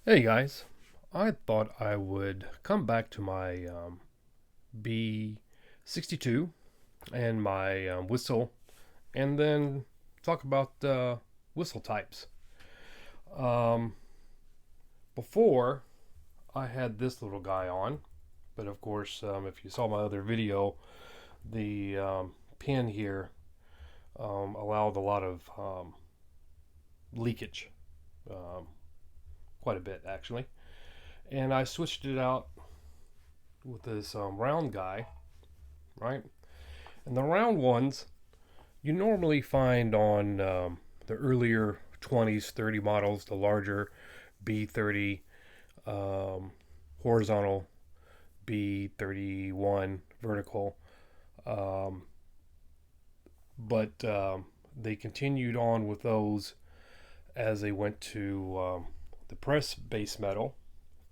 Hey guys, I thought I would come back to my B62 and my whistle and then talk about whistle types. Um, Before, I had this little guy on, but of course, if you saw my other video, the pin here allowed a lot of leakage, um, quite a bit actually. And I switched it out with this round guy, right? And the round ones you normally find on the earlier 20s, 30 models, the larger B30 um, horizontal, B31 vertical. Um, but they continued on with those as they went to the press base metal.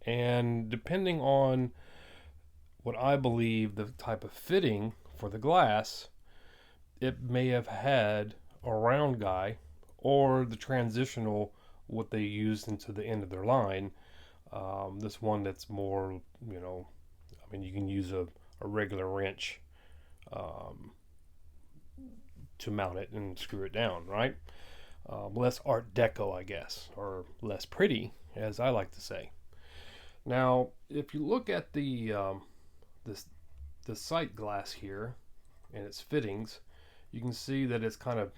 And depending on what I believe the type of fitting for the glass, it may have had a round guy or the transitional what they used into the end of their line. This one that's more, I mean, you can use a regular wrench um, to mount it and screw it down, right? Less Art Deco, I guess, or less pretty, as I like to say. Now, if you look at this the sight glass here and its fittings, you can see that it's kind of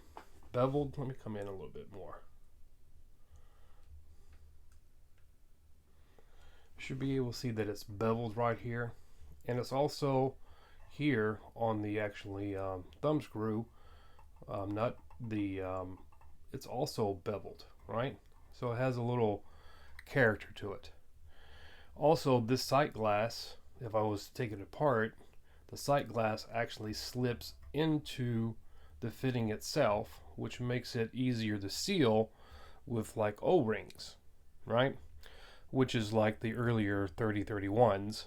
beveled. Let me come in a little bit more. You should be able to see that it's beveled right here, and it's also here on the actually thumb screw nut. It's also beveled, right? So it has a little character to it. Also, this sight glass, if I was to take it apart, the sight glass actually slips into the fitting itself, which makes it easier to seal with like O-rings, right? Which is like the earlier 3031s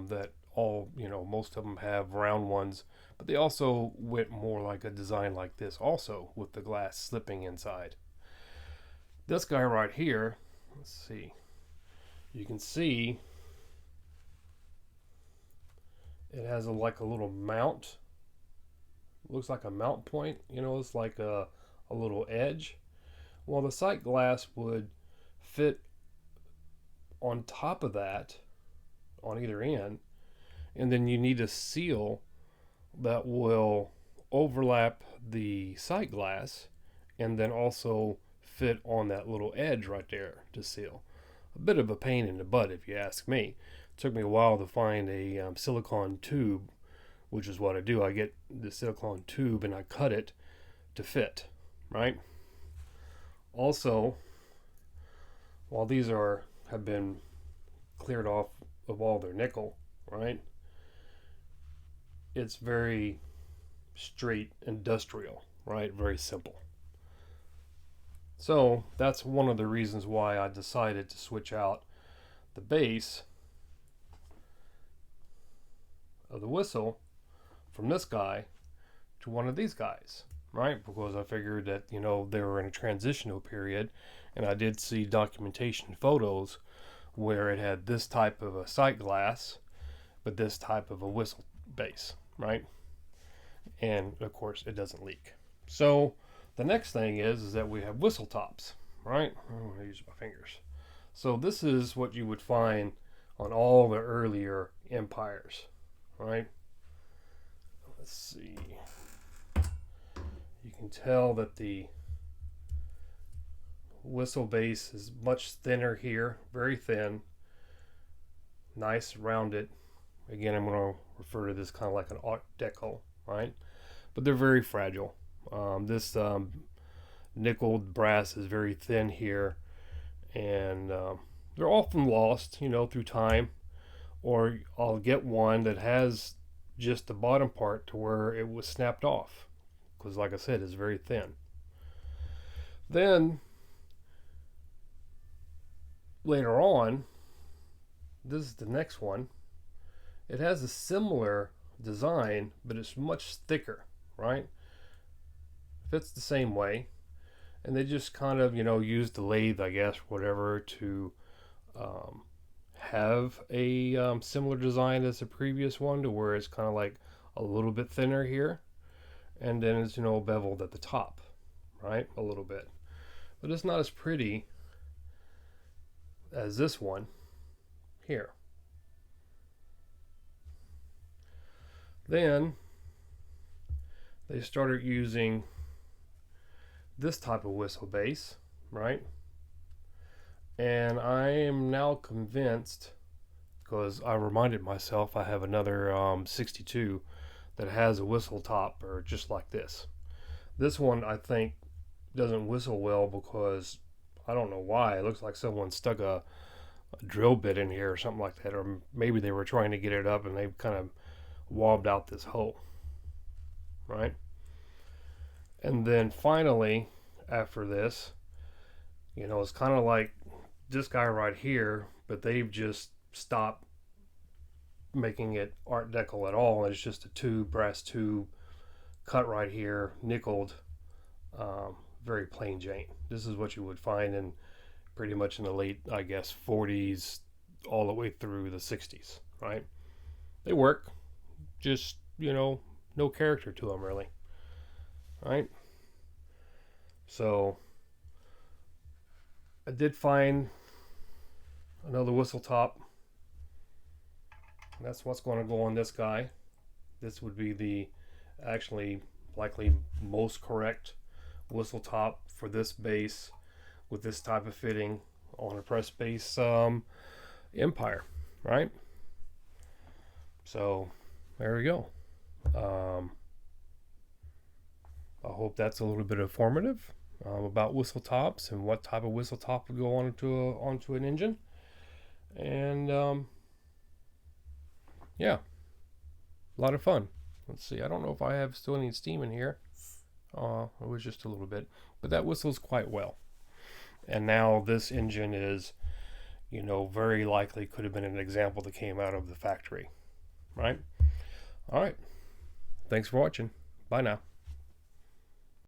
that all, most of them have round ones, but they also went more like a design like this also with the glass slipping inside. This guy right here, let's see, you can see it has like a little mount. Looks like a mount point, it's like a little edge. Well, the sight glass would fit on top of that on either end, and then you need a seal that will overlap the sight glass and then also fit on that little edge right there to seal. A bit of a pain in the butt, if you ask me. It took me a while to find a silicone tube, which is what I do. I get the silicone tube and I cut it to fit, right? Also, while these have been cleared off of all their nickel, right? It's very straight industrial, right? Very simple. So that's one of the reasons why I decided to switch out the base of the whistle from this guy to one of these guys, right? Because I figured that, they were in a transitional period, and I did see documentation photos where it had this type of a sight glass, but this type of a whistle base, right? And of course, it doesn't leak. So the next thing is that we have whistle tops, right? I'm going to use my fingers. So this is what you would find on all the earlier empires, right? Let's see. You can tell that the whistle base is much thinner here, very thin, nice rounded. Again, I'm going to refer to this kind of like an Art Deco, right? But they're very fragile. This nickeled brass is very thin here, and they're often lost, through time. Or I'll get one that has just the bottom part to where it was snapped off, because, like I said, it's very thin. Then later on, this is the next one. It has a similar design, but it's much thicker, right? Fits the same way, and they just kind of, used the lathe, I guess, whatever, to have a similar design as the previous one, to where it's kind of like a little bit thinner here, and then it's, beveled at the top, right, a little bit, but it's not as pretty as this one here. Then they started using this type of whistle base, right? And I am now convinced, because I reminded myself I have another 62 that has a whistle top, or just like this. This one, I think, doesn't whistle well because I don't know why. It looks like someone stuck a drill bit in here or something like that, or maybe they were trying to get it up and they kind of wobbed out this hole, right? And then finally, after this, it's kind of like this guy right here, but they've just stopped making it Art Deco at all. It's just a tube, brass tube, cut right here, nickeled, very plain Jane. This is what you would find in pretty much in the late, I guess, 40s all the way through the 60s, right? They work, just, no character to them really, right? So I did find another whistle top. That's what's going to go on this guy. This would be the actually likely most correct whistle top for this bass with this type of fitting on a press bass Empire, right? So there we go. I hope that's a little bit informative about whistle tops and what type of whistle top would go onto an engine. And yeah, a lot of fun. Let's see, I don't know if I have still any steam in here. It was just a little bit, but that whistles quite well. And now this engine is, very likely could have been an example that came out of the factory, right? All right, thanks for watching. Bye now.